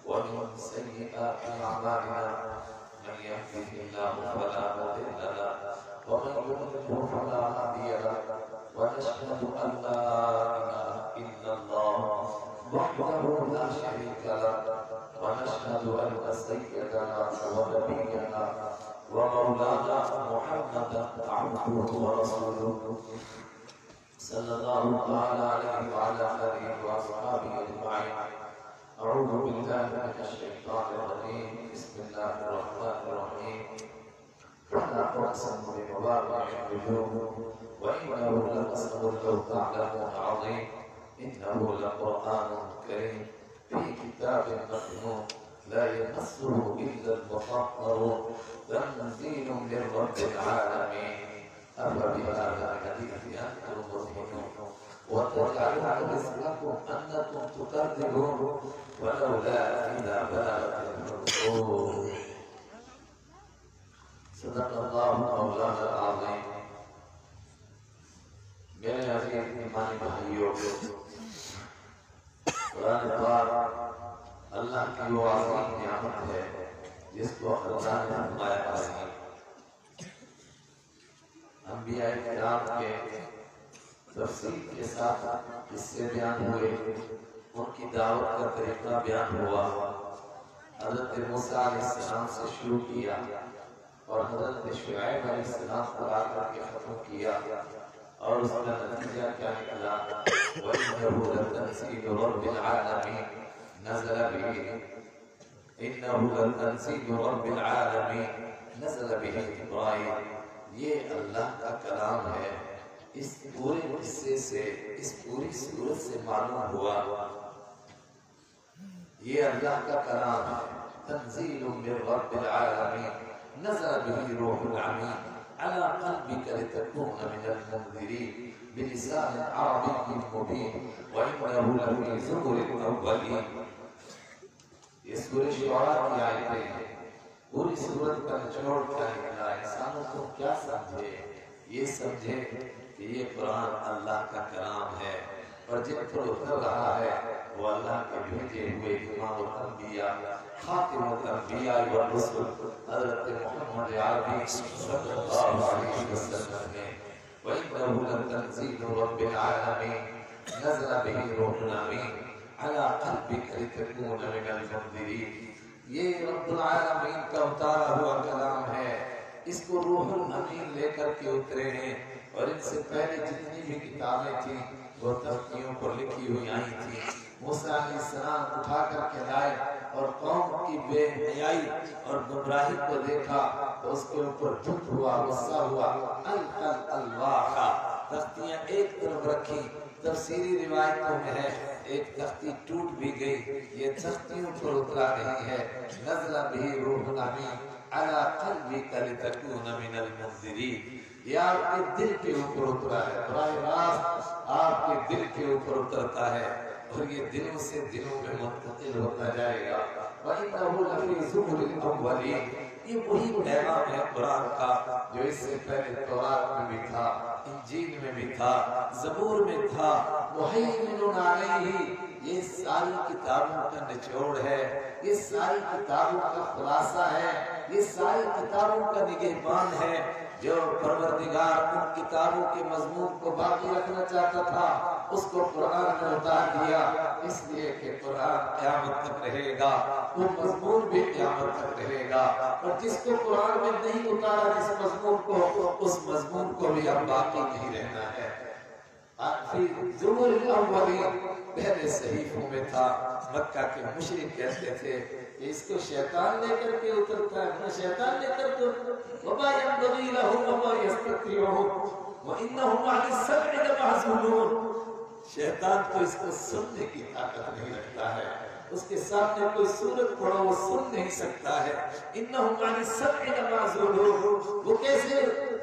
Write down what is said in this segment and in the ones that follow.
ومن سيئات أعمالنا من يهده الله فلا مضل له ومن يضلل فلا هادي له ونشهد أن لا إله إلا الله وحده لا شريك له ونشهد أن سيدنا ونبينا ومولانا محمدا عبده ورسوله صلى الله تعالى عليه وعلى آله وأصحابه أجمعين. أعوذ بالله من الشيطان الرجيم. بسم الله الرحمن الرحيم. فلا أقسم بمواقع النجوم وإنه لقسم لو تعلمون عظيم إنه لقرآن كريم في كتاب مكنون لا يمسه إلا المطهرون تنزيل من رب العالمين. أفبهذا الحديث أنتم مدهنون وتجعلون رزقكم أنكم تكذبون ولولا إذا بلغت الحلقوم. صدق الله مولانا العظيم. میرے عزیز ایمانی بھائیوں، قرآن پاک اللہ کی وہ عظیم نعمت ہے جس کو اللہ نے فرمایا ہے انبیاء کرام کے تفصیل کے ساتھ اس سے بیان ہوئے، ان کی دعوت کا طریقہ بیان ہوا. حضرت موسیٰ علیہ السلام سے شروع کیا اور حضرت شعیب علیہ السلام کو آ کر کے ختم کیا، اور اس کا نتیجہ کیا نکلا؟ وَإِنَّهُ لَتَنزِيلُ رَبِّ الْعَالَمِينَ نَزَلَ بِهِ إِنَّهُ لَتَنزِيلُ رَبِّ الْعَالَمِينَ نَزَلَ بِهِ إِبْرَاهِيمَ. یہ اللہ کا کلام ہے. اس پورے قصے سے، اس پوری صورت سے معلوم ہوا یہ اللہ کا کلام ہے. تنزیل من رب العالمین نزل به روح الامین على قلبك لتكون من المنذرين بلسان عربي مبين وإنه لفي زبر الأولين. یہ سورہ شعراء کی آیتیں ہیں. پوری صورت کا نچوڑ کیا نکلا؟ انسانوں کو کیا سمجھے؟ یہ سمجھے کہ یہ قرآن اللہ کا کلام ہے اور جن پر اتر رہا ہے وہ اللہ کے بھیجے ہوئے امام الانبیاء خاتم الانبیاء والرسل حضرت محمد عربی صلی اللہ علیہ وسلم نے. وَإِنَّهُ لَتَنزِيلُ رَبِّ الْعَالَمِينَ نَزَلَ بِهِ روح الامین على قلبك لتكون من المنذرين. یہ رب العالمین کا اتارا ہوا کلام ہے. اس کو روح الامین لے کر کے اترے ہیں، اور ان سے پہلے جتنی بھی کتابیں تھیں وہ تختیوں پر لکھی ہوئی آئی تھیں. موسیٰ علیہ السلام اٹھا کر کے لائے اور قوم کی بے حیائی اور گمراہی کو دیکھا تو اس کے اوپر دکھ ہوا، غصہ ہوا. القل الواح، تختیاں ایک طرف رکھی. تفسیری روایتوں میں ہے ایک تختی ٹوٹ بھی گئی. یہ تختیوں پر اترا نہیں ہے. نزل به روح الامین على قلبك لتكون من المنذرين. یہ آپ کے دل کے اوپر اترا ہے، براہ راست آپ کے دل کے اوپر اترتا ہے اور یہ دلوں سے دلوں میں منتقل ہوتا جائے گا. وَإِنَّهُ لَفِي زُبُرِ الْأَوَّلِينَ. یہ وہی پیغام ہے قرآن کا جو اس سے پہلے تورات میں بھی تھا، انجیل میں بھی تھا، زبور میں تھا. مُحَيْمِنٌ عَلَيْهِ. یہ ساری کتابوں کا نچوڑ ہے، یہ ساری کتابوں کا خلاصہ ہے، یہ ساری کتابوں کا نگہبان ہے. جو پروردگار ان کتابوں کے مضمون کو باقی رکھنا چاہتا تھا اس کو قرآن میں اتار دیا، اس لیے کہ قرآن قیامت تک رہے گا، وہ مضمون بھی قیامت تک رہے گا. اور جس کو قرآن میں نہیں اتارا جس مضمون کو، اس مضمون کو بھی اب باقی نہیں رہنا ہے. زبور الاولین پہلے صحیفوں میں تھا. مکہ کے مشرک کہتے تھے کہ اس کو شیطان لے کر کے اترتا ہے، نہ شیطان لے کر کے وما ينبغي لهم وما يستطيعون وانهم عن السمع لمعزولون. شیطان تو اس کو سننے کی طاقت نہیں رکھتا ہے، اس کے سامنے کوئی سورت پڑھو وہ سن نہیں سکتا ہے. انهم عن السمع لمعزولون. وہ کیسے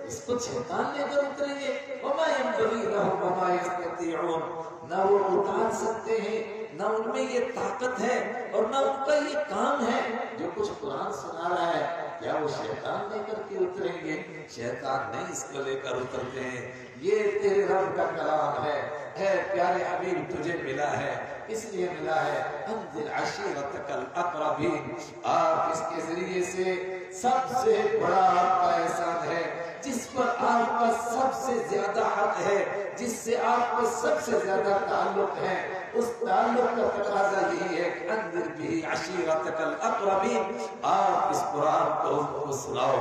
اس کو شیطان لے کر اتریں گے؟ وما ينبغي لهم وما يستطيعون. نہ وہ اتار سکتے ہیں، نہ ان میں یہ طاقت ہے، اور نہ ان کا یہ کام ہے. جو کچھ قرآن سنا رہا ہے کیا وہ شیطان لے کر کے اتریں گے؟ شیطان نہیں اس کو لے کر اترتے ہیں، یہ تیرے رب کا کلام ہے۔ اے پیارے حبیب تجھے ملا ہے، اس لیے ملا ہے انذر عشیرتک الاقربین۔ آپ اس کے ذریعے سے سب سے بڑا آپ کا احسان ہے، جس پر آپ کا سب سے زیادہ حق ہے، جس سے آپ کو سب سے زیادہ تعلق ہے، اس تعلق کا تقاضا یہی ہے کہ انذر بہ عشیرتک الاقربین۔ آپ اس قرآن کو ان کو سناؤ،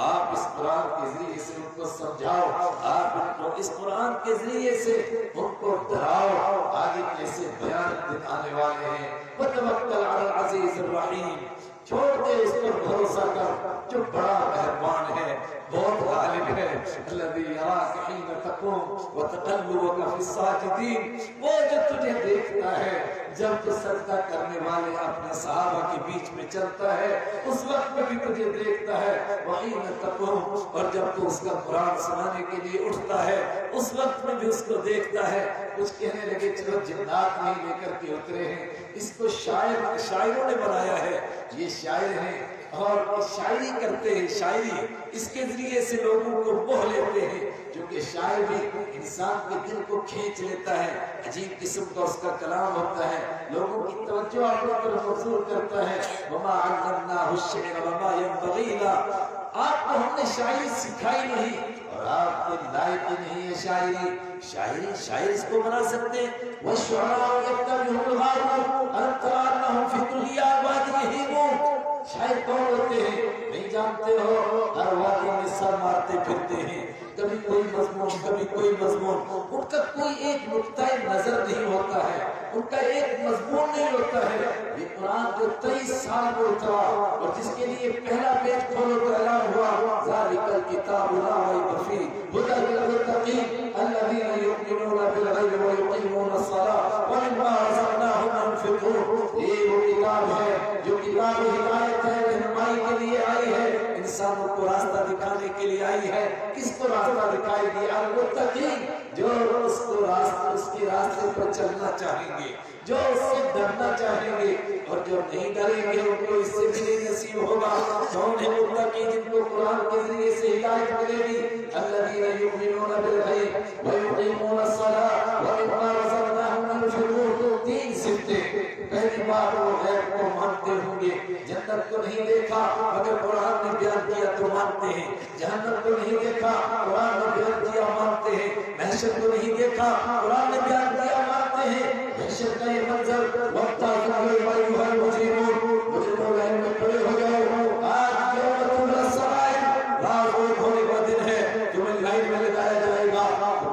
آپ اس قرآن کے ذریعے سے ان کو سمجھاؤ، آپ ان کو اس قرآن کے ذریعے سے ان کو ڈراؤ۔ آگے کیسے بیان دن آنے والے ہیں، وتوکل علی العزیز الرحیم، چھوڑ دے اس پر بھروسہ کر جو بڑا مہربان ہے، بہت غالب ہے۔ الذی یراک حین تقوم وتقلبک فی الساجدین، وہ جو تجھے دیکھتا ہے جب تو سجدہ کرنے والے اپنے صحابہ کے بیچ میں چلتا ہے، اس وقت میں بھی تجھے دیکھتا ہے۔ وحین تقوم، اور جب تو اس کا قرآن سنانے کے لیے اٹھتا ہے اس وقت میں بھی اس کو دیکھتا ہے۔ کچھ کہنے لگے چلو جنات نہیں لے کر کے اترے ہیں، اس کو شاعروں نے بنایا ہے، یہ شاعر ہیں اور شاعری کرتے ہیں، شاعری اس کے ذریعے سے لوگوں کو موہ لیتے ہیں، جو کہ شاعر بھی انسان کے دل کو کھینچ لیتا ہے، عجیب قسم کا اس کا کلام ہوتا ہے، لوگوں کی توجہ اپنی طرف مبذول کرتا ہے۔ وما علمناہ الشعر وما ينبغی لہ، آپ کو ہم نے شاعری سکھائی نہیں اور آپ کے لائق ہی نہیں ہے شاعری۔ شاعر اس کو بنا سکتے ہیں۔ والشعراء يتبعهم الغاوون ألم تر أنهم في كل واد يهيمون، شاعر کون ہوتے ہیں نہیں جانتے ہو، ہر وادی میں سر مارتے پھرتے ہیں، کبھی کوئی مضمون کبھی کوئی مضمون، ان کا کوئی ایک نقطہ نظر نہیں ہوتا ہے، ان کا ایک مضمون نہیں ہوتا ہے۔ یہ قرآن جو 23 سال میں اترا اور جس کے لیے پہلا پیج کھولو تو اعلان ہوا ذالک الکتاب لا ریب فیہ ھدی للمتقین الذین یؤمنون بالغیب ویقیمون الصلاۃ ومما رزقناہم ينفقون۔ یہ وہ کتاب ہے جو کتاب ہدایت ہے، رہنمائی کے لیے آئی ہے، انسانوں کو راستہ دکھانے کے لیے آئی ہے۔ کس کو راستہ دکھائے گی؟ المتقین، جو اس کے راستے پر چلنا چاہیں گے، جو اس سے ڈرنا چاہیں گے، اور جو نہیں ڈریں گے ان کو اس سے بھی نہیں نصیب ہوگا۔ کون ہے متقی؟ جن کو قرآن کے ذریعے سے ہدایت ملے گی۔ الذین یؤمنون بالغیب ویقیمون الصلاۃ ومما رزقناہم ينفقون۔ 3 صفتیں۔ پہلی بات وہ غیب کو مانتے ہوں گے، جنت کو نہیں دیکھا مگر قرآن نے بیان کیا تو مانتے ہیں، جہنم کو نہیں دیکھا قرآن نے بیان کیا مانتے ہیں، محشر کو نہیں دیکھا قرآن نے بیان کیا مانتے ہیں۔ محشر کا یہ منظر مجرموں لائن میں کھڑے ہو جاؤ، آج یوم تبلی السرائر، راز روز ہونے کا دن ہے، تمہیں لائن میں لگایا جائے گا۔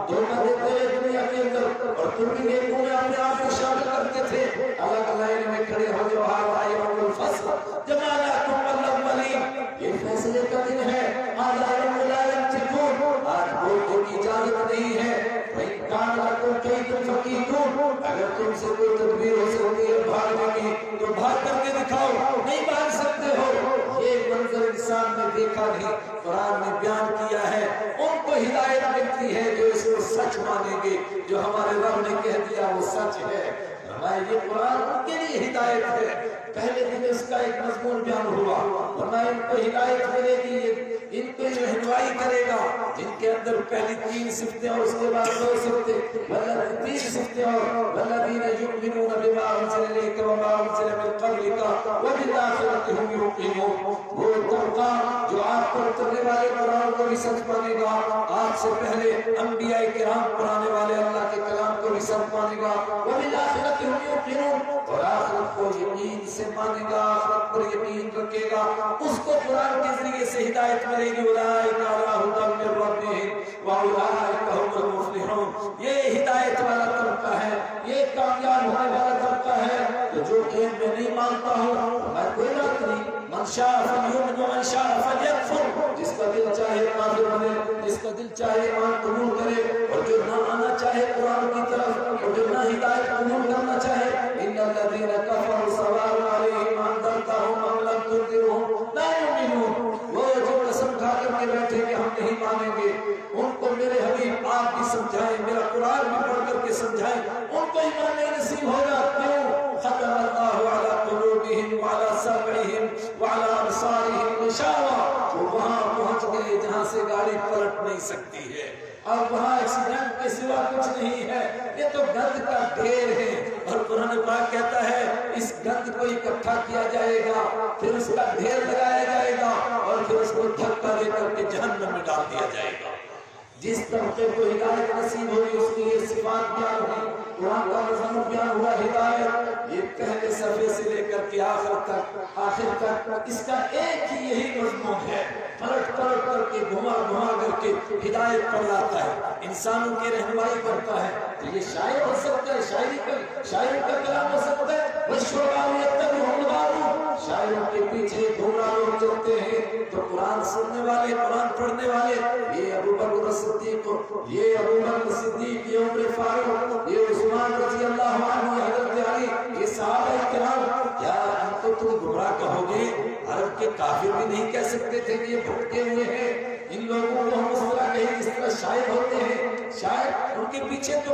دھوکہ دیتے ہیں دنیا کے اندر اور تم بھی نیکوں میں اپنے آپ کو شامل کرتے تھے، الگ لائن میں کھڑے ہو جاؤ۔ ہذا یوم الفصل جمعناکم والاولین، یہ فیصلے کا دن ہے۔ ہذا یوم لا ینطقون، آج بولنے کی اجازت نہیں ہے۔ فإن كان لكم كيد فكيدون، اگر تم سے کوئی تدبیر ہو سکتی ہے بھاگنے کی تو بھاگ کر کے دکھاؤ، نہیں بھاگ سکتے ہو۔ یہ منظر انسان نے دیکھا نہیں، قرآن نے بیان کیا ہے۔ ان کو ہدایت ملتی ہے جو اس کو سچ مانیں گے، جو ہمارے رب نے کہہ دیا وہ سچ ہے۔ فرمایا یہ قرآن ان کے لیے ہدایت ہے۔ پہلے دن اس کا ایک مضمون بیان ہوا، فرمایا ان کو ہدایت ملے گی، ان کو رہنمائی کرے گا، جن کے اندر پہلی 3 صفتیں اور اس کے بعد 2 صفتیں، 3 صفتیں اور والذین یؤمنون بما انزل الیک وما انزل من قبلک وبالآخرۃ ھم یوقنون۔ وہ طبقہ جو آپ پر اترنے والے قرآن کو بھی سچ مانے گا، آپ سے پہلے انبیاء کرام پڑھانے والے اللہ کے کلام کو بھی سچ مانے گا، وبالآخرۃ ھم یوقنون، اور آخرت کو یقین سے مانے گا، آخرت پر یقین رکھے گا، اس کو قرآن کے ذریعے سے ہدایت ملے گی۔ اولئک علی ھدی من ربہم واولئک ھم المفلحون۔ یہ ہدایت والا طبقہ ہے، یہ کامیاب ہونے والا طبقہ ہے جو علم میں نہیں مانتا ہوں، میں کوئی بات نہیں، من شاء فلیؤمن ومن شاء فلیکفر، جس کا دل چاہے کافر بنے، جس کا دل چاہے ایمان قبول کرے، اور جو نہ آنا چاہے قرآن کی طرف، اور جو نہ ہدایت قبول کرنا چاہے۔ ان الذین کفروا سواء علیہم انذرتہم ام لم تنذرہم لا یؤمنون۔ وہ جو قسم کھا کر کے بیٹھے کہ ہم نہیں مانیں گے، ان کو میرے حبیب آپ بھی سمجھائیں، میرا قرآن بھی پڑھ کر کے سمجھائیں، ان کو ایمان نہیں نصیب ہوگا۔ کیوں؟ ختم اللہ علی قلوبہم وعلی أسامعهم وعلى أبصارهم غشاوة. وہ وہاں پہنچ گئے جہاں سے گاڑی پلٹ نہیں سکتی ہے. اب وہاں ایکسیڈنٹ کے سوا کچھ نہیں ہے, یہ تو گند کا ڈھیر ہے. اور قرآن پاک کہتا ہے اس گند کو اکٹھا کیا جائے گا, پھر اس کا ڈھیر لگایا جائے گا, اور پھر اس کو دھکا دے کر کے جہنم میں ڈال دیا جائے گا. جس طبقے کو ہدایت نصیب ہوگی اس کی یہ صفات بیان ہوئی. قرآن کا مضمون بیان ہوا ہدایت, یہ پہلے صفحے سے لے کر کے آخر تک اس کا ایک ہی یہی مضمون ہے. پلٹ پلٹ کر کے گھما گھما کر کے ہدایت پر لاتا ہے, انسانوں کی رہنمائی کرتا ہے. تو یہ شاعر ہو سکتا ہے, شاعری کا کلام ہو سکتا ہے. شاعروں کے پیچھے گمراہ لوگ چلتے ہیں تو قرآن سننے والے, قرآن پڑھنے والے, یہ ابو بکر صدیق, یہ ابو بکر صدیق, یہ عمر فاروق, یہ عثمان رضی اللہ عنہ, یہ حضرت علی, یہ صحابہ کرام, کیا ان کو تم گمراہ کہو گے؟ عرب کے کافر بھی نہیں کہہ سکتے تھے کہ یہ بھٹکے ہوئے ہیں. ان لوگوں کو ہم اس طرح کہیں جس طرح شاعر ہوتے ہیں. شاعر ان کے پیچھے تو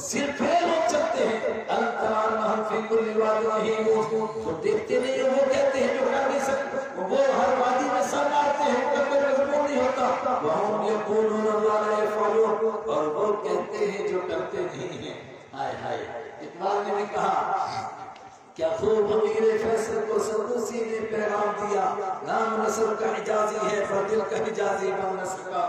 صرف لوگ چلتے ہیں. تو دیکھتے نہیں, وہ کہتے ہیں جو کر نہیں سکتے, وہ ہر وادی میں سر مارتے ہیں, ان کا کوئی مضمون نہیں ہوتا. وہم یقولون ما لا یفعلون, اور وہ کہتے ہیں جو کرتے نہیں ہیں. ہائے ہائے, اقبال نے بھی کہا کیا خوب امیر فیصل کو سدوسی نے پیغام دیا, نام نصر کا حجازی ہے پر دل کا حجازی بن نہ سکا.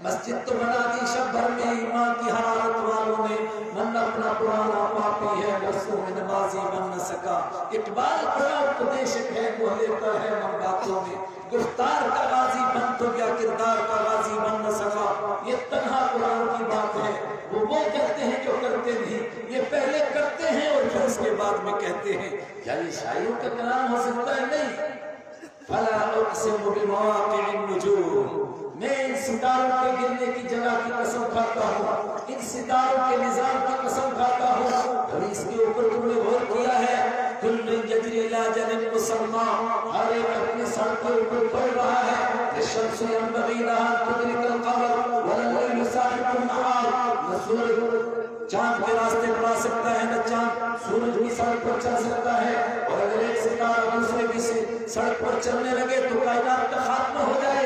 مسجد تو بنا دی شب بھر میں ایمان کی حرارت والوں نے, من اپنا پرانا پاپی ہے برسوں میں نمازی بن نہ سکا. اقبال بڑا اپدیشک ہے, وہ لیتا ہے من باتوں میں, گفتار کا غازی بن تو کیا کردار کا غازی بن نہ سکا. یہ تنہا قرآن کی بات ہے. وہ کہتے ہیں جو کرتے نہیں, یہ پہلے کرتے ہیں اور پھر اس کے بعد میں کہتے ہیں. کیا یہ شاعروں کا کلام ہو سکتا ہے؟ نہیں. فلا اقسم بمواقع النجوم, میں ان ستاروں کے گرنے کی جگہ کی قسم کھاتا ہوں, ان ستاروں کے نظام کی قسم کھاتا ہوں. ابھی اس کے اوپر تم نے غور کیا ہے, کل یجری الی اجل مسمى, ہر ایک اپنے سر کے اوپر بڑھ رہا ہے. الشمس ينبغي لها ان تدرك القمر ولا الليل سابق النهار. سورج چاند کے راستے پر آ سکتا ہے, نہ چاند سورج کی سڑک پر چل سکتا ہے. اور اگر ایک ستارہ دوسرے کی سڑک پر چلنے لگے تو کائنات کا خاتمہ ہو جائے.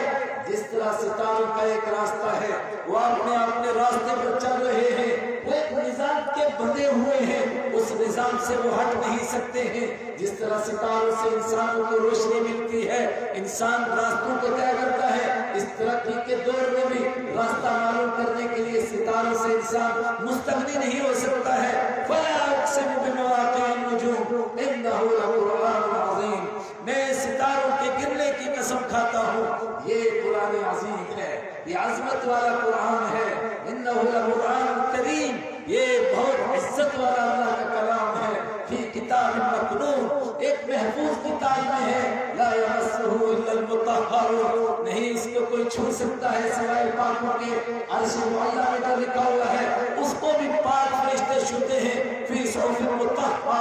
جس طرح ستاروں کا ایک راستہ ہے, وہ اپنے راستے پر چل رہے ہیں, وہ ایک نظام کے بندے ہوئے ہیں, اس نظام سے وہ ہٹ نہیں سکتے ہیں. جس طرح ستاروں سے انسانوں کو روشنی ملتی ہے, انسان راستوں کو طے کرتا ہے, اس ترقی کے دور میں بھی راستہ معلوم کرنے کے لیے ستاروں سے انسان مستغنی نہیں ہو سکتا ہے. فلا اقسم بمواقع النجوم انه لقرآن عظیم, میں ستاروں کے گرنے کی قسم کھاتا ہوں. یہ قرآن عظیم ہے, یہ عظمت والا قرآن ہے. انه لقرآن کریم, یہ بہت عزت والا اللہ کا کلام ہے. فی کتاب مکنون, ایک محفوظ کتاب میں ہے. لا یمسہ الا المطہرون, نہیں اس کو کوئی چھو سکتا ہے سوائے پاکوں کے. عرش معلیٰ میں جو لکھا ہوا ہے اس کو بھی پاک فرشتے چھوتے ہیں. فی صحف مطہرہ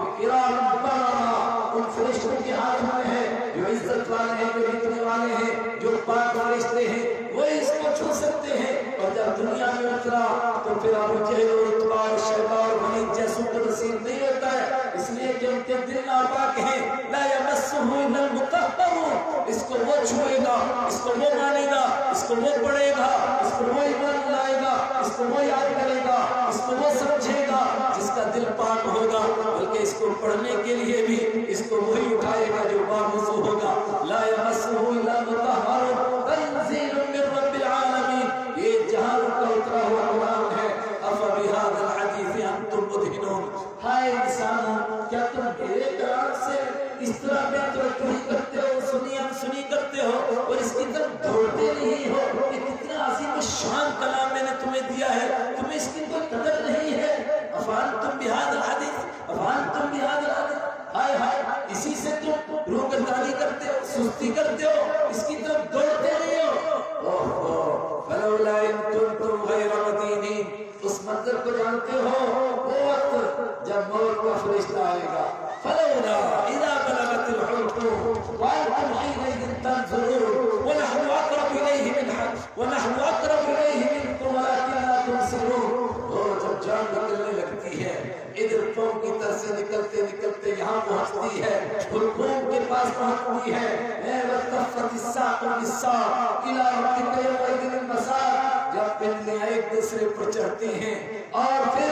بکرام بررہ, ان فرشتوں کے ہاتھ میں ہے جو عزت والے ہیں, جو لکھنے والے ہیں, جو پاک فرشتے ہیں, وہ اس کو چھو سکتے ہیں. اور جب دنیا میں اترا تو پھر ابو جہل اور عتبہ اور شیبہ اور ولید جیسوں کو نصیب نہیں ہوتا ہے, اس لیے کہ ان کے دل ناپاک ہیں. لا یمسہ الا المطہرون, اس کو وہ چھوئے گا, اس کو وہ مانے گا, اس کو وہ پڑھے گا, اس کو وہ ایمان لائے گا, اس کو وہ یاد کرے گا, اس کو وہ سمجھے گا جس کا دل پاک ہوگا. بلکہ اس کو پڑھنے کے لیے بھی اس کو وہی اٹھائے گا جو باوضو ہوگا. لا یمسہ الا المطہرون تنزیل من رب العالمین, یہ جہان کا اترا ہوا قرآن ہے. افبہذا الحدیث انتم مدہنون, ہائے انسانوں, کیا تم میرے کلام سے اس طرح بے توجہی کرتے ہو, سنی کرتے ہو اور اس کی طرف دوڑتے نہیں ہو؟ یہ کتنا عظیم الشان کلام میں نے تمہیں دیا ہے, تمہیں اس کی کوئی قدر نہیں ہے. افانتم بہذا الحدیث, افانتم بہذا الحدیث, ہائے ہائے, اسی سے تم روگردانی کرتے ہو, سستی کرتے ہو, اس کی طرف دوڑتے نہیں ہو. فلولا ان کنتم غیر مدینین, اس منظر کو جانتے ہو, وہ وقت جب موت کا فرشتہ آئے گا. فلولا اذا بلغت الحلقوم وانتم حينئذ تنظرون ونحن اقرب اليه منكم ولكن لا تبصرون. اور جب جان نکلنے لگتی ہے, ادھر قوم کی طرف سے نکلتے نکلتے یہاں پہنچتی ہے, حلقوم کے پاس پہنچتی ہے. وَالْتَفَّتِ السَّاقُ بِالسَّاقِ إِلَىٰ رَبِّكَ يَوْمَئِذٍ الْمَسَاقُ. جب پنڈلیاں ایک دوسرے پر چڑھتی ہیں اور پھر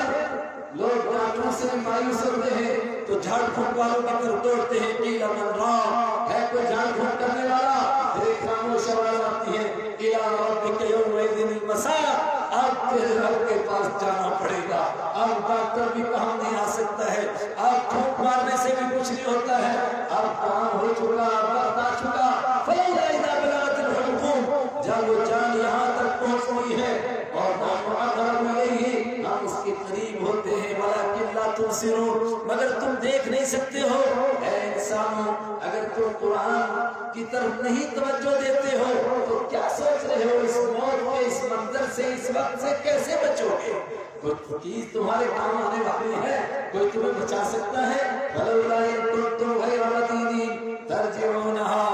لوگ ڈاکٹروں سے مایوس ہوتے ہیں تو جھاڑ پھونک والوں کی طرف دوڑتے ہیں. قِيلَ مَنْ رَاقٍ. ہے کوئی جھاڑ پھونک کرنے والا؟ پھر ایک خاموش آواز آتی ہے إِلَىٰ رَبِّكَ يَوْمَئِذٍ الْمَسَاقُ. اب تیرے رب کے پاس جانا پڑے گا. اب ڈاکٹر بھی کہاں نہیں آ سکتا ہے. اب پھونک مارنے سے بھی کچھ نہیں ہوتا ہے. اب کام ہو چکا، اب وقت آ چکا. فَلَوْلَا إِذَا بَلَغَتِ الْحُلْقُومَ. جب وہ جان یہاں تک پہنچ گئی ہے اور نحن أقرب إليه، ہم اس کے قریب ہوتے ہیں. وَلَكِنْ لَا تُبْصِرُونَ. مگر تم دیکھ نہیں سکتے ہو. اے انسانوں، اگر تم قرآن کی طرف نہیں توجہ دیتے ہو تو کیا سوچ رہے ہو اس موت کے، اس منظر سے، اس وقت سے کیسے بچو گے؟ کوئی چیز تمہارے کام آنے والی ہے؟ کوئی تمہیں بچا سکتا ہے؟ فَلَوْلَا إِن كُنتُمْ غَيْرَ مَدِينِينَ تَرْجِعُونَهَا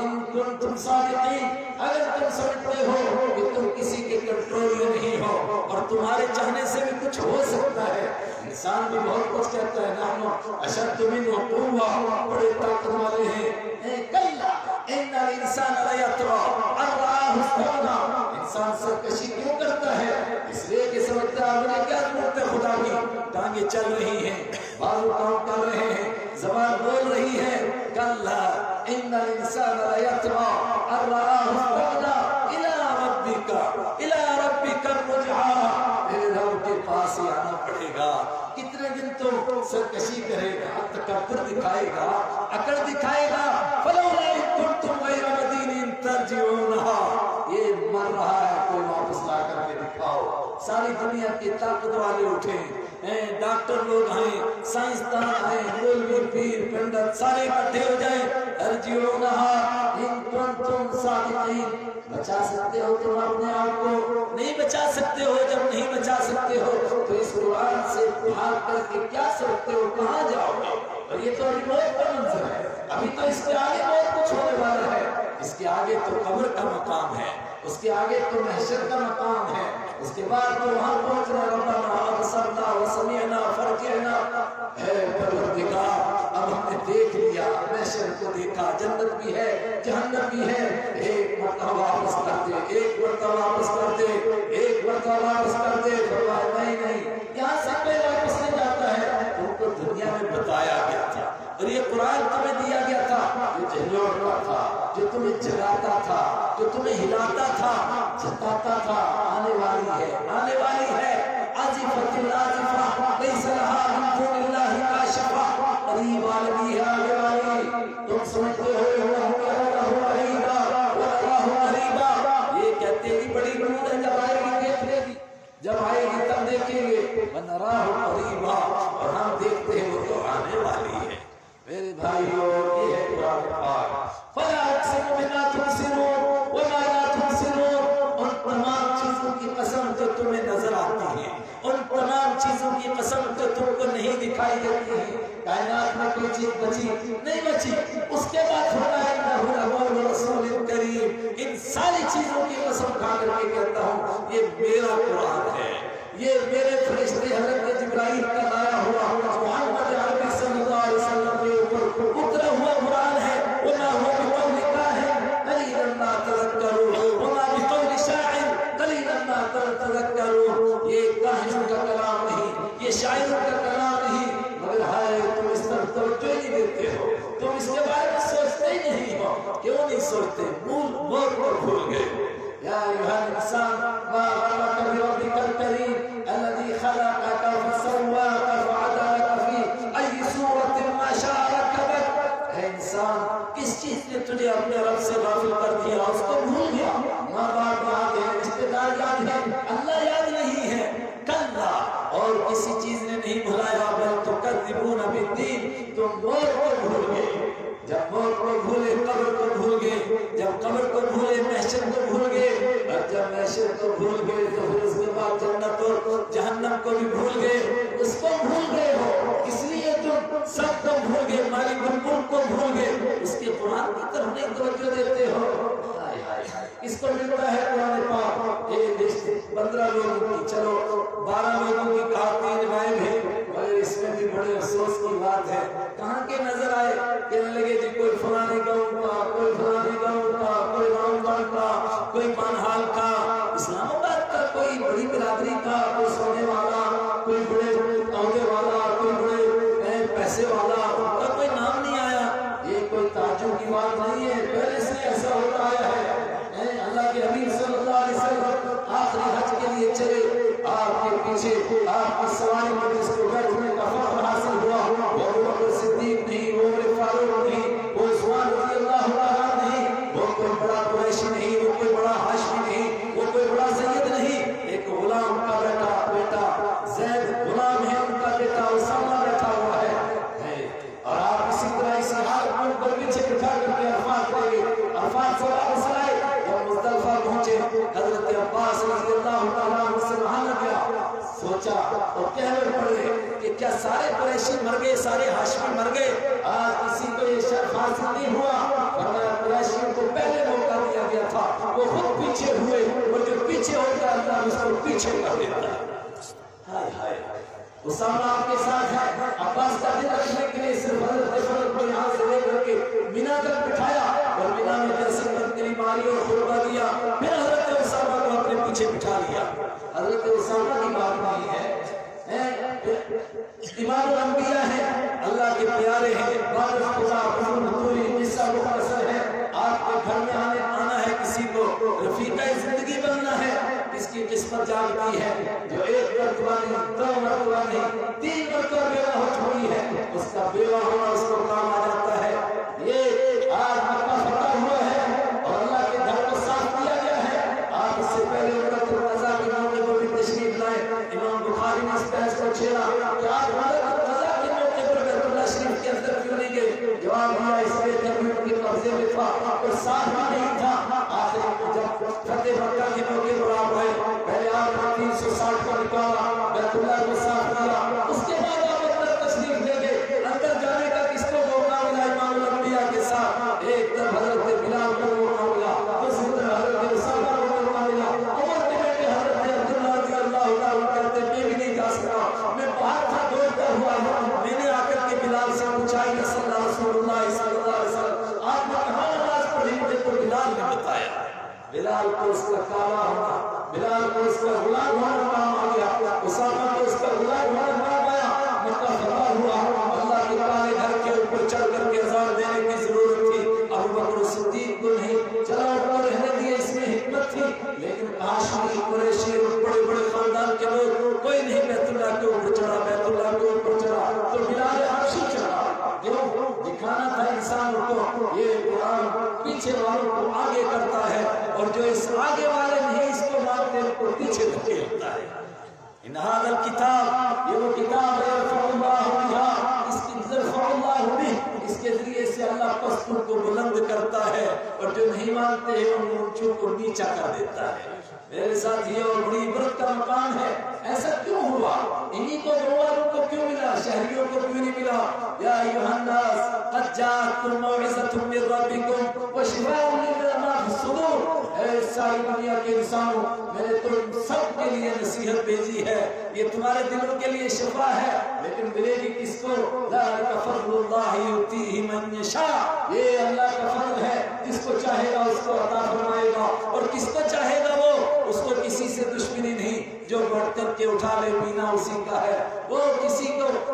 إِن كُنتُمْ صَادِقِينَ. اگر تم سمجھتے ہو کہ تم کسی کے کنٹرول میں نہیں ہو اور تمہارے چاہنے سے بھی کچھ ہو سکتا ہے. انسان بھی بہت کچھ کہتا ہے، نحن اشد منہ قوة، بڑے طاقت والے ہیں. کلا ان الانسان لیطغی ان رآہ استغنی. انسان سرکشی کیوں کرتا ہے؟ اس لیے کہ سمجھتا ہے مجھے کیا ضرورت ہے خدا کی. ٹانگیں چل رہی ہیں، بازو کام کر رہے ہیں، زبان بول رہی ہے. کلا ان الانسان لیطغی ان رآہ استغنی الی ربک الرجعی. میرے رب کے پاس ہی آنا پڑے گا. کتنے دن تو سرکشی کرے گا، تکبر دکھائے گا، اکڑ دکھائے گا. فلولا ان کنتم غیر مدینین ترجعونها. یہ مر رہا ہے، کوئی واپس لا کر کے دکھاؤ. ساری دنیا کی طاقت والے اٹھے، ڈاکٹر لوگ آئیں، سائنسدان آئیں، مولوی پیر پنڈت سارے اکٹھے ہو جائیں. ترجعونها ان کنتم صادقین. بچا سکتے ہو تم اپنے آپ کو؟ نہیں بچا سکتے ہو. جب نہیں بچا سکتے ہو تو اس قرآن سے بھاگ کر کے کیا سکتے ہو؟ کہاں جاؤ گے؟ اور یہ تو موت کا منظر ہے. ابھی تو اس کے آگے بہت کچھ ہونے والا ہے. اس کے آگے تو قبر کا مقام ہے، اس کے آگے تو محشر کا مقام ہے. اس کے بعد تو وہاں پہنچنا. ربنا ابصرنا وسمعنا فارجعنا. اے پروردگار، اب ہم نے دیکھ لیا، محشر کو دیکھا، جنت بھی ہے، جہنم بھی ہے. ایک مرتبہ واپس کر دے، ایک مرتبہ واپس کر دے، ایک مرتبہ واپس کر دے. فرمایا نہیں، یہاں سے کوئی واپس نہیں جاتا ہے. تم کو دنیا میں بتایا گیا تھا اور یہ قرآن تمہیں دیا گیا تھا جو جھنجھوڑتا تھا، جو تمہیں جگاتا تھا، جو تمہیں ہلاتا تھا، جتاتا تھا. آنے والی ہے، آنے والی ہے. آزفت الآزفہ لیس لہا من دون اللہ کاشفہ. قریب والی ہے، آنے والی. تم سمجھتے ہو یہ کہتے ہیں بڑی دور ہے، جب آئے گی دیکھ لے گی، جب آئے گی تب دیکھیں گے. ونراہ قریبا، اور ہم دیکھتے ہیں وہ تو آنے والی ہے. میرے بھائیو، یہ ہے قرآن پاک. فلا اقسم بما تبصرون وما لا تبصرون. ان تمام چیزوں کی قسم جو تمہیں نظر آتی ہیں، ان تمام چیزوں کی قسم جو تم کو نہیں دکھائی دیتی ہے. کائنات میں کوئی چیز بچی نہیں بچی. اس کے بعد ہوتا ہے انہ لقول رسول کریم. ان ساری چیزوں کی قسم کھا کر کے کہتا ہوں یہ میرا قرآن ہے، یہ میرے فرشتے حضرت جبرائیل کا لایا ہوا محمد عربی صلی اللہ علیہ وسلم کے اوپر اترا ہوا قرآن ہے. وما هو بقول کاہن قلیلا ما تذکرون وما بقول شاعر قلیلا ما تذکرون. یہ کاہنوں کا کلام نہیں، یہ شاعروں کا کلام نہیں. مگر ہائے تم اس طرف توجہ نہیں دیتے ہو، تم اس کے بارے میں سوچتے ہی نہیں ہو. کیوں نہیں سوچتے؟ موت کو بھول گئے. یا ایھا الانسان ما غرک بربک الکریم الذی خلقک فسواک فعدلک فی ای صورت ما شاء رکبک. اے انسان، کس چیز نے تجھے اپنے رب سے غافل کر دیا؟ اس کو بھول گیا. ماں باپ یاد ہیں، رشتے دار یاد ہیں، اللہ یاد نہیں ہے. کلا، اور کسی چیز نے نہیں بھلایا. بل تکذبون بالدین، تم موت کو بھول گئے. جب موت کو بھولے قبر کو بھول گئے، جب قبر کو بھولے محشر کو بھول گئے، اور جب محشر کو بھول گئے تو پھر اس کے بعد جنت اور جہنم کو بھی بھول گئے. اس کو بھول گئے ہو، اس لیے تم سب کو بھول گئے، مالک الملک کو بھول گئے. اس کے قرآن کی طرف نہیں توجہ دیتے ہو. اس کو ملتا ہے قرآن پاک. ایک لسٹ 15 لوگوں کی، چلو 12 لوگوں کی کہا 3 غائب ہیں. مگر اس میں بھی بڑے افسوس کی بات بات ہے، کہاں کے نظر آئے، کہنے لگے جی کوئی فلانے گاؤں کا، کوئی فلانے گاؤں کا، کوئی راؤنڈ کا، کوئی بانہال کا، اسلام آباد کا کوئی بڑی برادری کا، کوئی سونے والا، کوئی بڑے عہدے والا، کوئی بڑے پیسے والا، ان کا کوئی نام نہیں آیا۔ یہ کوئی تعجب کی بات نہیں ہے، پہلے سے ایسا ہوتا آیا ہے۔ اللہ کے حبیب صلی اللہ علیہ وسلم آخری حج کے لیے چلے، آپ کے پیچھے آپ کی سواری میں جس کو بیٹھنے کا فخر حاصل ہوا، وہ ابو بکر صدیق نہیں، وہ عمر فاروق نہیں، وہ عثمان رضی اللہ عنہ نہیں، وہ کوئی بڑا قریشی نہیں، وہ کوئی بڑا ہاشمی نہیں، وہ کوئی بڑا سید نہیں، ایک غلام کا بیٹا زید غلام ہے، ان کا بیٹا اسامہ بیٹھا ہوا ہے، اور آپ اسی طرح اس حال پر پیچھے بٹھا کر کے عرفات لے گئے۔ عرفات سے واپس آئے، جب مزدلفہ پہنچے، حضرت عباس رضی اللہ تعالیٰ عنہ سے وہاں گیا، سوچا اور کہنے پڑے کہ کیا سارے قریشی مر گئے، سارے ہاشمی مر گئے، آج کسی کو یہ شرف حاصل نہیں ہوا، ورنہ قریشیوں کو پہلے موقع دیا گیا تھا، وہ خود پیچھے ہوئے، اور جو پیچھے ہوتا ہے اللہ اس کو پیچھے کر دیتا ہے۔ ہائے ہائے، اسامہ آپ کے ساتھ ہے، عباس کا دل رکھنے کے لیے صرف حضرت فرد کو یہاں سے لے کر کے مینا تک بٹھایا، اور مینا میں جیسے منتری ماری اور خطبہ دیا، پھر حضرت اسامہ کو اپنے پیچھے بٹھا لیا۔ حضرت اسامہ کی بات نہیں ہے، امام الانبیاء ہیں، اللہ کے پیارے ہیں، بارش خدا حضور حضوری قصہ مختصر ہے، آپ کے گھر میں آنا ہے، کسی کو رفیقہ زندگی بننا ہے، اس کی قسمت جاگتی ہے، جو ایک مرتبہ نہیں، دو مرتبہ نہیں، 3 مرتبہ بیوہ ہو چکی ہے، اس کا بیوہ ہونا اس کو کام آ جاتا ہے۔ یہ آج مکہ فتح ہوا ہے اور اللہ کے گھر کو صاف کیا گیا ہے، آپ اس سے پہلے عمرۃ القضاء کے موقع پر بھی تشریف لائے، امام بخاری نے اس بحث کو چھیڑا کہ آپ عمرۃ القضاء کے موقع پر بیت اللہ شریف کے اندر کیوں نہیں گئے؟ جواب دیا اس لیے کہ ان کے قبضے میں تھا اور ساتھ بھی نہیں تھا۔ آخر جب فتح مکہ کے موقع پر آپ آئے، پہلے آپ نے 360 کو نکالا، بیت اللہ کو صاف کیا، اس کے بعد آپ اندر تشریف لے گئے، اندر جانے کا کس کو موقع ملا؟ امام الانبیاء کے ساتھ ایک طرف حضرت بلال کو موقع ملا، دوسری طرف حضرت اسامہ کو موقع ملا، عمر کے بیٹے حضرت عبداللہ رضی اللہ عنہ کہتے میں بھی نہیں جا سکا، میں باہر تھا دوڑتا ہوا، میں نے آ کر کے بلال سے پوچھا یا صلی اللہ رسول اللہ صلی اللہ علیہ وسلم آپ نے کہاں نماز پڑھی؟ مجھے تو بلال نے بتایا۔ بلال کو اس کا کالا ہونا، بلال کو اس کا غلام ہونا کام آ گیا، اسامہ کو اس کا غلام ہونا کام آیا، مکہ فتح ہوا، اللہ کے کالے گھر کے اوپر چڑھ کر کے اذان دینے کی ضرورت تھی، ابو بکر صدیق کو نہیں، چلا اوپر رہنے دیا، اس میں حکمت تھی، لیکن ہاشمی قریشی اور بڑے بڑے خاندان کے لوگ کوئی نہیں بیت اللہ کے اوپر چڑھا، بیت اللہ کے اوپر چڑھا تو بلال حبشی چڑھا، کیوں؟ دکھانا تھا انسانوں کو یہ قرآن پیچھے والوں کو آگے کرتا ہے، اور جو اس آگے والے نہیں اس کو مانتے ان کو پیچھے دھکیلتا ہے۔ ان هذا الكتاب، یہ وہ کتاب ہے، يرفع الله بها، اس کی يرفع الله به، اس کے ذریعے سے اللہ پستوں کو بلند کرتا ہے اور جو نہیں مانتے ہیں ان اونچوں کو نیچا کر دیتا ہے۔ میرے ساتھ یہ اور بڑی عبرت کا مقام ہے۔ ایسا کیوں ہوا؟ انہی کو گرواروں کو کیوں ملا، شہریوں کو کیوں نہیں ملا؟ یا ایھا الناس قد جاءتکم موعظۃ من ربکم وشفاء لما فی الصدور، اے ساری دنیا کے انسانوں، میں نے تم سب کے لیے نصیحت بھیجی ہے، یہ تمہارے دلوں کے لیے شفا ہے، لیکن ملے گی کس کو؟ ذالک فضل اللہ یؤتیہ من یشاء، یہ اللہ کا فضل ہے، جس کو چاہے گا اس کو عطا فرمائے گا، اور کس کو چاہے گا وہ اس کو کسی سے دشمنی نہیں، جو بڑھ کر کے اٹھا لے مینا اسی کا ہے، وہ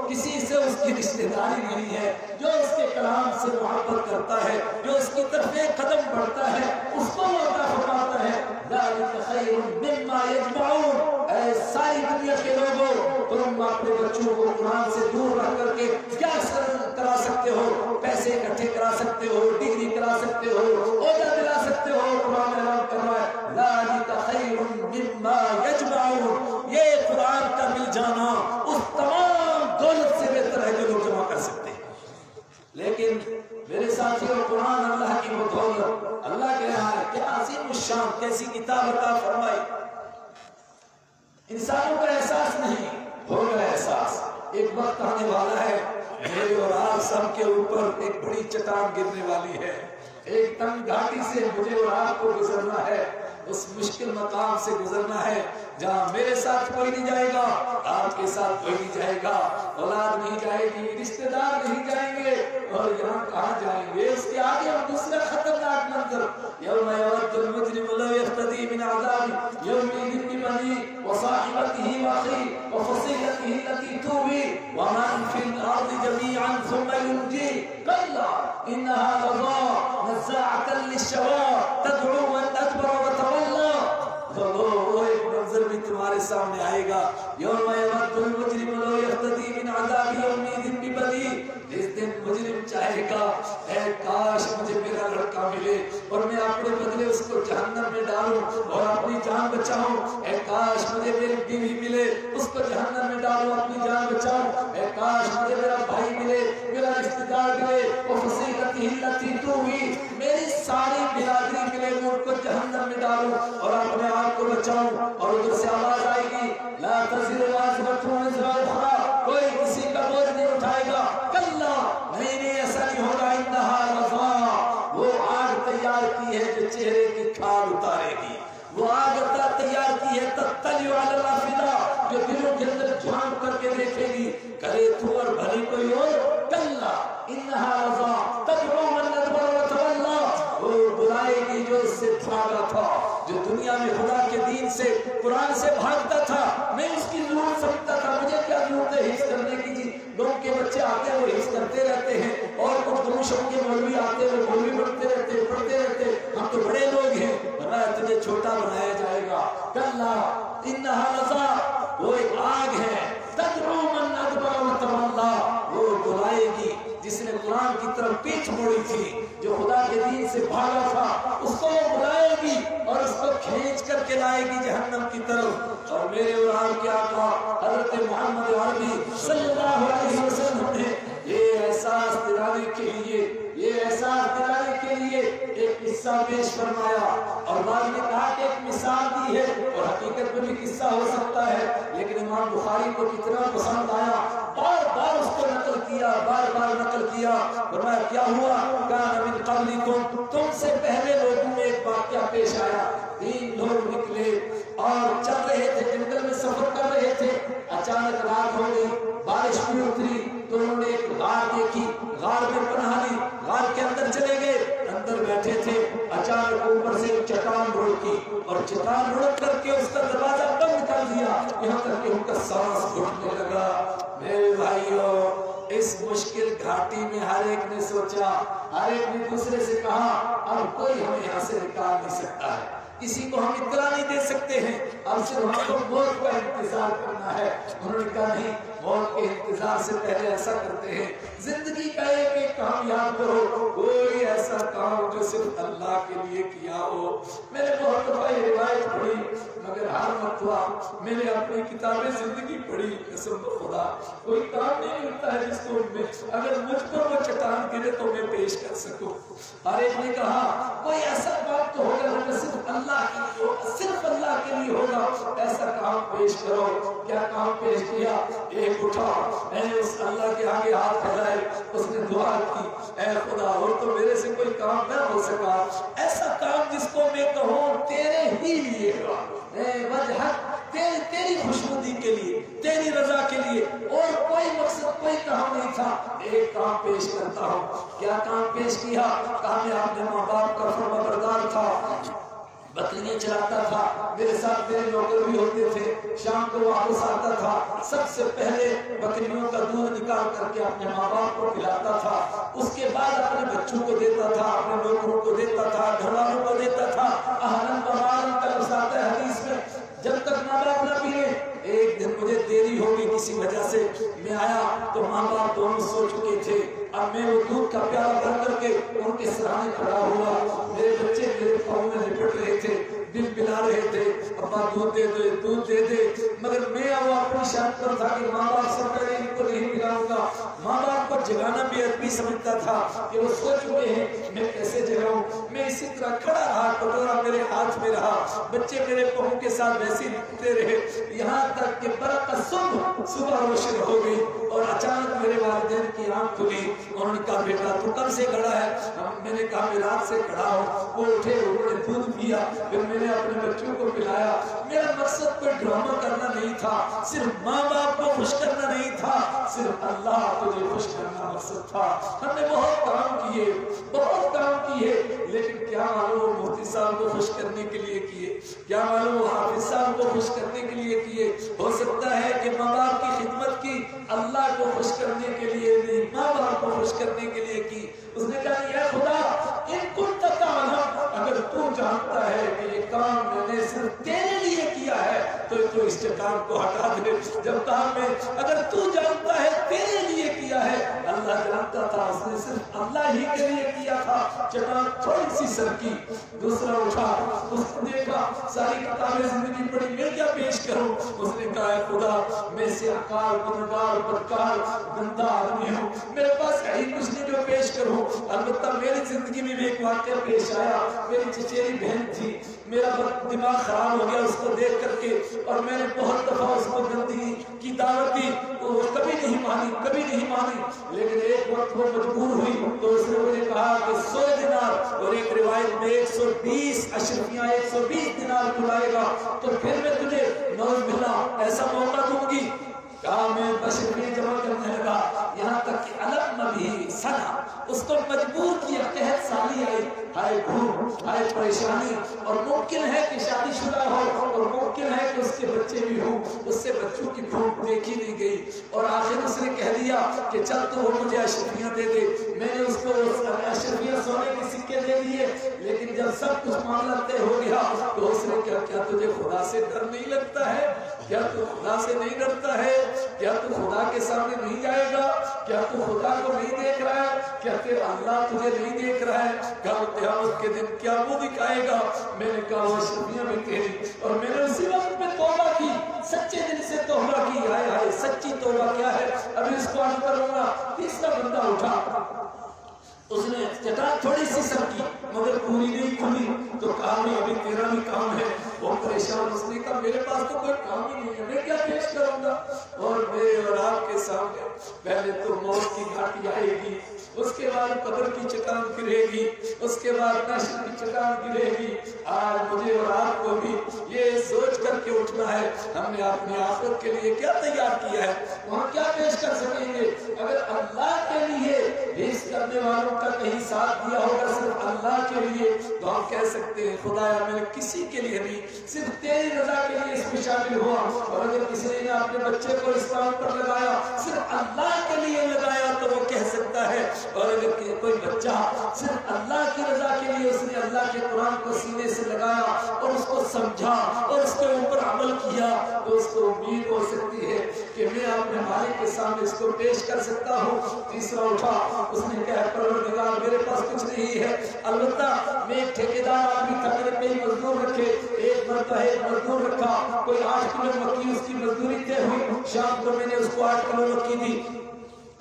کسی سے اس کی رشتہ داری نہیں ہے، جو اس کے کلام سے محبت کرتا ہے، جو اس کی طرف ایک قدم بڑھتا ہے اس کو وہ عطا فرماتا ہے۔ ذالک خیر مما یجمعون، اے ساری دنیا کے لوگوں، تم اپنے بچوں کو قرآن سے دور رکھ کر کے کیا کرا سکتے ہو؟ پیسے اکٹھے کرا سکتے ہو، ڈگری کرا سکتے ہو، عہدہ دلا سکتے ہو، قرآن اعلان کر رہا ہے ذالک خیر مما یجمعون، یہ قرآن کا مل جانا اس تمام دولت سے بہتر ہے جو لوگ جمع کر سکتے ہیں۔ لیکن میرے ساتھیوں، قرآن اللہ کی وہ دولت، اللہ کہہ رہا ہے کیا عظیم الشان، کیسی کتاب عطا فرمائی، انسانوں کا احساس نہیں ہوگا، احساس ایک وقت آنے والا ہے میرے اور آپ سب کے اوپر ایک بڑی چٹان گرنے والی ہے، ایک تنگ گھاٹی سے مجھے اور آپ کو گزرنا ہے، اس مشکل مقام سے گزرنا ہے جہاں میرے ساتھ کوئی نہیں جائے گا، آپ کے ساتھ کوئی نہیں جائے گا، اولاد نہیں جائے گی، رشتہ دار نہیں جائیں گے، اور یہاں کہاں جائیں گے؟ اس کے آگے ہم دوسرا خطرناک منظر، یوم یود المجرم لو یفتدی من عذاب یومئذ ببنیہ وصاحبتہ واخیہ وفصیلتہ التی تؤویہ ومن فی الارض جميعا ثم ينجیہ کلا انها لظى نزاعة للشوى تدعو من ادبر وتولى۔ وہ ایک منظر بھی تمہارے سامنے آئے گا، یوم یود المجرم لو یفتدی من عذاب یومئذ ببنیہ، جس دن مجرم چاہے گا اے کاش مجھے میرا لڑکا ملے اور میں اپنے بدلے اس کو جہنم میں ڈالوں اور اپنی جان بچاؤں، اے کاش مجھے میری بیوی ملے اس کو جہنم میں ڈالوں اپنی جان بچاؤں، اے کاش مجھے میرا بھائی ملے، میرا رشتہ دار ملے، وہ فصیلتہ التی تؤویہ، میری ساری برادری ملے، میں ان کو جہنم میں ڈالوں اور اپنے آپ کو بچاؤں۔ اور ادھر سے آواز آئے گی لا تزر وازرۃ وزر اخرى، کوئی کسی کا بوجھ نہیں اٹھائے گا، کلا نہیں ایسا نہیں ہوگا، انہا لظى، وہ آگ تیار کی ہے جو چہرے کی کھال اتارے گی، وہ آگ تیار کی ہے تطلع علی الافئدہ، جو دلوں کے اندر جھانک کر کے دیکھے گی، کرے تو اور بھلی کوئی اور، کلا انہا لظى تدعو من ادبر وتولى، وہ بلائے گی جو اس سے بھاگا تھا، جو دنیا میں خدا کے دین سے قرآن سے بھاگتا تھا، میں اس کی ضرورت سمجھتا تھا، مجھے کیا ضرورت ہے حفظ کرنے کی، جی لوگ کے بچے آتے ہیں وہ حفظ کرتے رہتے ہیں، اور کچھ دروشوں کے مولوی آتے ہیں وہ مولوی بنتے رہتے ہیں، پڑھتے رہتے ہیں، ہم تو بڑے لوگ ہیں، بنایا تجھے چھوٹا بنایا جائے گا، کلا انہا لظى، وہ ایک آگ ہے، تدعو من ادبر وتولى، وہ بلائے گی جس نے قرآن کی طرف پیٹھ موڑی تھی، جو خدا کے دین سے بھاگا تھا، اس کو وہ بلائے گی اور اس کو کھینچ کر کے لائے گی جہنم کی طرف۔ اور میرے اور آپ کے آقا حضرت محمد عربی صلی اللہ علیہ وسلم نے یہ احساس دلانے کے لیے ایک قصہ پیش فرمایا، اور بعد نے کہا کہ ایک مثال دی ہے، اور حقیقت میں بھی قصہ ہو سکتا ہے، لیکن امام بخاری کو کتنا پسند آیا، بار بار اس کو نقل کیا، بار بار نقل کیا، فرمایا کیا ہوا، کان من قبلکم، تم سے پہلے لوگوں میں ایک واقعہ پیش آیا، 3 لوگ نکلے اور چل رہے تھے، جنگل میں سفر کر رہے تھے، اچانک رات ہو گئی، بارش بھی اتری تو انہوں نے ایک غار دیکھی، غار میں پناہ لی، غار کے اندر چلے گئے، اندر بیٹھے تھے، اچانک اوپر سے چٹان لڑکی اور چٹان لڑک کر کے اس کا دروازہ بند کر دیا، یہاں تک کہ ان کا سانس گھٹنے لگا۔ میرے بھائیوں، اس مشکل گھاٹی میں ہر ایک نے سوچا، ہر ایک نے دوسرے سے کہا اب کوئی ہمیں یہاں سے نکال نہیں سکتا ہے، کسی کو ہم اطلاع نہیں دے سکتے ہیں، اب صرف ہم کو موت کا انتظار کرنا ہے۔ انہوں نے کہا نہیں، موت کے انتظار سے پہلے ایسا کرتے ہیں، زندگی کا ایک کام یاد کرو، کوئی ایسا کام جو صرف اللہ کے لیے کیا ہو۔ میں نے بہت دفعہ یہ روایت پڑھی، مگر ہر مرتبہ میں نے اپنی کتابیں زندگی پڑھی، قسم خدا کوئی کام نہیں ملتا ہے جس کو اگر مجھ پر وہ چٹان گرے تو میں پیش کر سکوں۔ ہر ایک نے کہا کوئی ایسا بات تو ہوگا جو صرف اللہ کے لیے ہوگا، صرف اللہ کے لیے ہوگا، ایسا کام پیش کرو۔ کیا کام پیش کیا؟ ایک اٹھا، اے اس اللہ کے آگے ہاتھ پھیلائے، اس نے دعا کی، اے خدا اور تو میرے سے کوئی کام نہ ہو سکا، ایسا کام جس کو میں کہوں تیرے ہی لیے گا، اے وجہ تیری خوشنودی کے لیے، تیری رضا کے لیے، اور کوئی مقصد کوئی کام نہیں تھا، ایک کام پیش کرتا ہوں۔ کیا کام پیش کیا؟ کہا میں اپنے ماں باپ کا فرمانبردار تھا، بکریاں چلاتا تھا، میرے ساتھ میرے نوکر بھی ہوتے تھے، شام کو واپس آتا تھا، سب سے پہلے بکریوں کا دودھ نکال کر کے اپنے ماں باپ کو پلاتا تھا، اس کے بعد اپنے بچوں کو دیتا تھا، اپنے نوکروں کو دیتا تھا، گھر والوں کو دیتا تھا۔ اہلاً ومالاً کا لفظ آتا ہے حدیث میں، جب تک ماں باپ نہ پیے۔ ایک دن مجھے دیری ہوگی کسی وجہ سے، میں آیا تو ماں باپ دونوں سو چکے تھے، اب میں وہ دودھ کا پیالہ بھر کر کے ان کے سرانے کھڑا ہوا، میرے بچے میرے پاؤں میں لپٹ رہے تھے، دل پلا رہے تھے، ابا دودھ دے دے دودھ دے دے، مگر میں وہ اپنی شرط پر تھا کہ ماں باپ سے پہلے ان کو نہیں پلاؤں گا۔ ماں باپ کو جگانا بھی ادبی سمجھتا تھا کہ وہ سو چکے ہیں، میں کیسے جگاؤں؟ میں اسی طرح کھڑا رہا، کٹورا میرے ہاتھ میں رہا، بچے میرے پاؤں کے ساتھ ویسے لپٹتے رہے، یہاں تک کہ برق صبح روشن ہو گئی اور اچانک میرے والدین کی آنکھ کھلی. انہوں نے کہا بیٹا تو کب سے کھڑا ہے؟ میں نے کہا میں رات سے کھڑا ہوں. وہ اٹھے, انہوں نے دودھ پیا, پھر میں نے اپنے بچوں کو پلایا. میرا مقصد کوئی ڈرامہ کرنا نہیں تھا, صرف ماں باپ کو خوش کرنا نہیں تھا, صرف اللہ تجھے خوش کرنا مقصد تھا. ہم نے بہت کام کیے, بہت کام کیے, لیکن کیا معلوم مفتی صاحب کو خوش کرنے کے لیے کیے, کیا معلوم حافظ صاحب کو خوش کرنے کے لیے کیے. ہو سکتا ہے کہ ماں باپ کی خدمت کی اللہ کو خوش کرنے کے لیے نہیں, ماں باپ کو خوش کرنے کے لیے کی. اس نے کہا اے خدا ان کنت تعلم, اگر تو جانتا ہے کہ یہ کام میں نے صرف تیرے لیے کیا ہے تو اس چٹان کو ہٹا دے. جب کہا میں اگر تو جانتا ہے تیرے لیے کیا ہے, اللہ جانتا تھا اس نے صرف اللہ ہی کے لیے کیا تھا. چٹان تھوڑی سی سر کی, دوسرا اٹھا, اس نے دیکھا ساری کتابیں زندگی پڑھی, میں کیا پیش کروں. اس نے کہا اے خدا میں سیاکار, گنہگار, بدکار, گندا آدمی ہوں, میرے پاس ہے ہی کچھ نہیں جو پیش کروں. البتہ میری زندگی میں ایک واقعہ پیش آیا. میری چچیری بہن تھی, میرا دماغ خراب ہو گیا اس کو دیکھ کر کے, اور میں نے بہت دفعہ اس کو گندگی کی دعوت دی, وہ کبھی نہیں مانی, کبھی نہیں مانی. لیکن ایک وقت وہ مجبور ہوئی تو اس نے مجھے کہا کہ 100 دینار, اور ایک روایت میں 120 اشرفیاں 120 دینار کھلائے گا تو پھر میں تجھے نوز باللہ ایسا موقع دوں گی. کہا میں اشرفیاں جمع کرنے لگا, یہاں تک کہ علم بھی سنا, اس کو مجبور کیا. قحط سالی آئی, ہائے بھوک, ہائے پریشانی, اور ممکن ہے کہ شادی شدہ ہو, اور ممکن ہے کہ اس کے بچے بھی ہوں, اس سے بچوں کی بھوک دیکھی نہیں گئی. اور آخر اس نے کہہ دیا کہ چل تو وہ مجھے اشرفیاں دے دے. میں نے اس کو اشرفیاں سونے کے سکے دے دیے. لیکن جب سب کچھ معاملہ طے ہو گیا تو اس نے کیا تجھے خدا سے ڈر نہیں لگتا ہے؟ کیا تو خدا سے نہیں ڈرتا ہے؟ کیا تو خدا کے سامنے نہیں جائے گا؟ کیا تو خدا کو نہیں دیکھ رہا ہے؟ کیا تیرا اللہ تجھے نہیں دیکھ رہا ہے؟ کل قیامت کے دن کیا منہ دکھائے گا؟ میں نے کہا وہ اشرفیاں بھی تیری, اور میں نے اسی وقت میں توبہ کی, سچے دل سے توبہ کی. ہائے ہائے سچی توبہ کیا ہے, ابھی اس کو عرض کروں گا. تیسرا بندہ اٹھا, اس نے چٹان تھوڑی سی سر کی مگر پوری نہیں کھلی, تو کہا نہیں ابھی تیرا بھی کام ہے. وہ پریشان, اس نے کہا میرے پاس تو کوئی کام ہی نہیں ہے, میں کیا پیش کروں گا. اور میرے اور آپ کے سامنے پہلے تو موت کی گھاٹی آئے گی, اس کے بعد قبر کی چٹان گرے گی, اس کے بعد نشر کی چٹان گرے گی. آج مجھے اور آپ کو بھی یہ سوچ کر کے اٹھنا ہے ہم نے اپنے آخرت کے لیے کیا تیار کیا ہے, وہاں کیا پیش کر سکیں گے. اگر اللہ کے لیے پیش کرنے والوں کا کہیں ساتھ دیا ہوگا صرف اللہ کے لیے, تو ہم کہہ سکتے ہیں خدایا میں نے کسی کے لیے نہیں, صرف تیری رضا کے لیے اس میں شامل ہوا. اور اگر کسی نے اپنے بچے کو اسلام پر لگایا, صرف اللہ کے لیے لگایا, تو وہ کہہ سکتا ہے. اور اگر کوئی بچہ صرف اللہ کی رضا کے لیے اس نے اللہ کے قرآن کو سینے سے لگایا اور اس کو سمجھا اور اس کے اوپر عمل کیا, تو اس کو امید ہو سکتی ہے کہ میں اپنے مالک کے سامنے اس کو پیش کر سکتا ہوں. تیسرا اٹھا, اس نے کہا پروردگار میرے پاس کچھ نہیں ہے, البتہ میں ایک ٹھیکیدار آدمی تھا, میرے کئی مزدور رکھے. ایک مرتبہ ایک مزدور رکھا, کوئی 8 کلو مکی اس کی مزدوری طے ہوئی. شام کو میں نے اس کو 8 کلو مکی دی,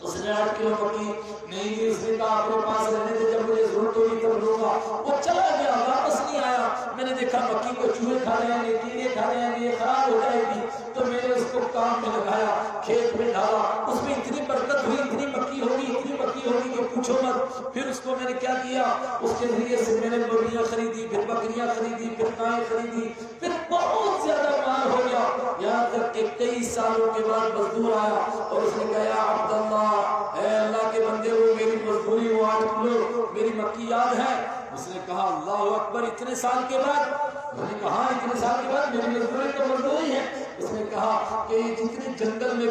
اس نے 8 کلو مکی نہیں دی. اس نے کہا اپنے پاس رہنے دے, جب مجھے ضرورت ہوگی تب لوں گا. وہ چلا گیا, واپس نہیں آیا. میں نے دیکھا مکی کو چوہے کھا رہے ہیں, کیڑے کھا رہے ہیں, یہ خراب ہو جائے گی. تو میں نے اس کو کام میں لگایا, کھیت میں ڈالا, اس میں اتنی برکت ہوئی, اتنی مکی ہوگی کہ پوچھو مت. پھر اس کو میں نے کیا کیا, اس کے ذریعے سے میں نے مرغیاں خریدی, پھر بکریاں خریدی, پھر گائیں خریدی, پھر بہت زیادہ مال ہو گیا. یہاں تک کہ کئی سالوں کے بعد مزدور آیا اور اس نے کہا عبداللہ, اے اللہ کے بندے, وہ میری مزدوری, وہ 8 کلو میری مکی یاد ہے؟ اس نے کہا اللہ اکبر, اتنے سال کے بعد؟ میں نے کہا اتنے سال کے بعد میری مزدوری تو مزدوری ہے. اس نے کہا کہ جتنے جنگل میں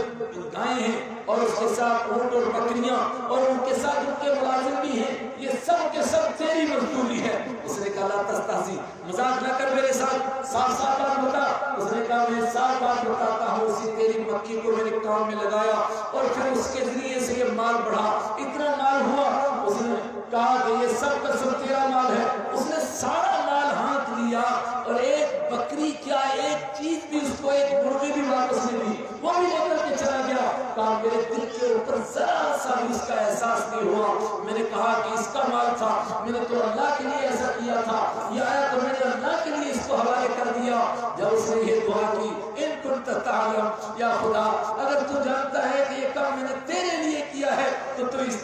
گائیں ہیں اور اس کے ساتھ اونٹ اور بکریاں اور ان کے ساتھ ان کے ملازم بھی ہیں, یہ سب کے سب تیری مزدوری ہے. اس نے کہا لا تستہزئ, مذاق نہ کر میرے ساتھ, صاف بات بتا. اس نے کہا میں صاف بات بتاتا ہوں, اسی تیری مکی کو میں نے کام میں لگایا اور پھر اس کے ذریعے سے یہ مال بڑھا, اتنا مال ہوا. اس نے کہا کہ یہ سب کا سب تیرا مال ہے. اس نے سارا مال ہاتھ لیا اور ایک بکری کیا, ایک چیز بھی اس کو, ایک مرغی بھی واپس نہیں دی, وہ بھی لے کر کے چلا گیا. کہا میرے دل کے اوپر ذرا سا بھی اس کا احساس نہیں ہوا. میں نے کہا کہ اس کا مال تھا, میں نے تو اللہ کے لیے ایسا کیا تھا, یہ آیا تو میں نے اللہ کے لیے اس کو حوالے کر دیا. جب اس نے یہ دعا کی, ان کنت تعلم, یا خدا اگر تو جانتا ہے کہ یہ کام میں نے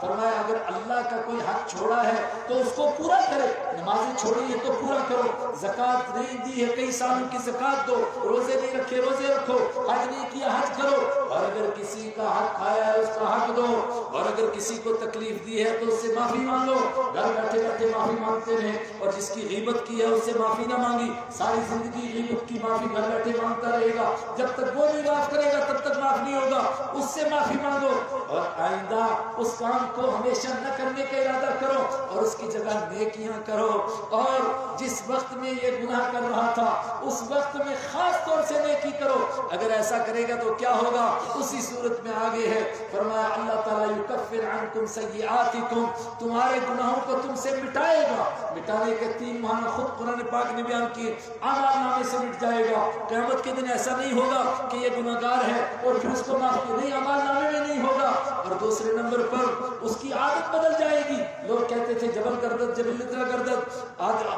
فرمایا اگر اللہ کا کوئی حق چھوڑا ہے تو اس کو پورا کرے، نمازیں چھوڑی ہے تو پورا کرو، زکات نہیں دی ہے کئی سالوں کی زکات دو، روزے نہیں رکھے روزے رکھو، حج نہیں کیا حج کرو، اور اگر کسی کا حق کھایا ہے اس کا حق دو، اور اگر کسی کو تکلیف دی ہے تو اس سے معافی مانگو، گھر بیٹھے بیٹھے معافی مانگتے رہے، اور جس کی غیبت کی ہے اس سے معافی نہ مانگی، ساری زندگی غیبت کی معافی گھر بیٹھے مانگتا رہے گا، جب تک وہ نہیں معاف کرے گا تب تک معاف نہیں ہوگا، اس سے معافی مانگو، اور آئندہ اس کام کو ہمیشہ نہ کرنے کا ارادہ کرو اور اس کی جگہ نیکیاں کرو، اور جس وقت میں یہ گناہ کر رہا تھا اس وقت میں خاص طور سے نیکی کرو، اگر ایسا کرے گا تو کیا ہوگا، اسی صورت میں آگے ہے فرمایا اللہ تعالیٰ یکفر عنکم سیئاتکم، تمہارے گناہوں کو تم سے مٹائے گا، مٹانے کے 3 معنی خود قرآن پاک نے بیان کیے، اعمال نامے سے مٹ جائے گا، قیامت کے دن ایسا نہیں ہوگا کہ یہ گناہگار ہے اور پھر اس کو معاف کیا، نہیں اعمال نامے میں نہیں ہوگا، اور دوسرے نمبر پر اس کی عادت بدل جائے گی، لوگ کہتے تھے جبل گردد جبل لدرا گردد،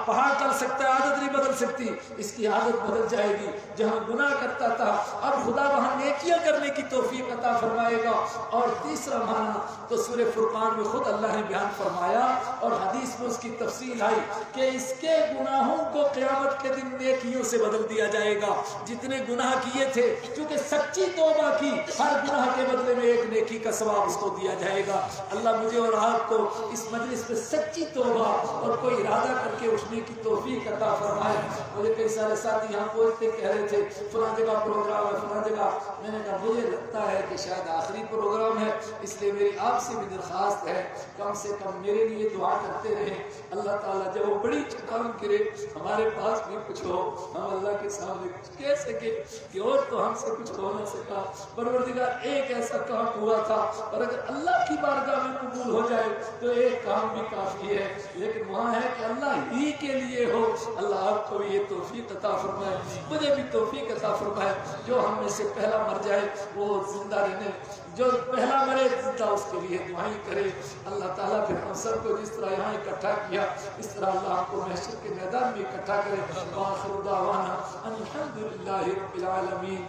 پہاڑ چل سکتا ہے عادت نہیں بدل سکتی، اس کی عادت بدل جائے گی، جہاں گناہ کرتا تھا اب خدا وہاں نیکیاں کرنے کی توفیق عطا فرمائے گا، اور تیسرا معنی تو سورہ فرقان میں خود اللہ نے بیان فرمایا اور حدیث میں اس کی تفصیل آئی کہ اس کے گناہوں کو قیامت کے دن نیکیوں سے بدل دیا جائے گا، جتنے گناہ کیے تھے کیونکہ سچی توبہ کی ہر گناہ کے بدلے میں ایک نیکی کا ثواب اس کو دیا جائے گا، اللہ مجھے اور آپ کو اس مجلس پہ سچی توبہ اور کوئی ارادہ کر کے اٹھنے کی توفیق عطا فرمائے۔ مجھے کئی سارے ساتھی یہاں پہنچتے کہہ رہے تھے فلاں جگہ پروگرام ہے فلاں جگہ، میں نے کہا مجھے لگتا ہے کہ شاید آخری پروگرام ہے، اس لیے میری آپ سے بھی درخواست ہے کم سے کم میرے لیے دعا کرتے رہیں، اللہ تعالیٰ جب وہ بڑی چٹان گرے ہمارے پاس بھی کچھ ہو، ہم اللہ کے سامنے کچھ کہہ سکے کہ اور تو ہم سے کچھ ہو نہ سکا، پروردگار ایک ایسا کام ہوا تھا اور اگر اللہ کی بارگاہ میں قبول ہو جائے تو ایک کام بھی کافی ہے، لیکن وہاں ہے کہ اللہ ہی کے لیے ہو، اللہ آپ کو یہ توفیق عطا فرمائے، مجھے بھی توفیق عطا فرمائے، جو ہم میں سے پہلا مر جائے وہ زندہ رہنے، جو پہلا مرے زندہ اس کے لیے دعائیں کرے، اللہ تعالیٰ پھر ہم سب کو جس طرح یہاں اکٹھا کیا اس طرح اللہ آپ کو محشر کے میدان میں اکٹھا کرے، وآخر دعوانا الحمدللہ رب العالمین۔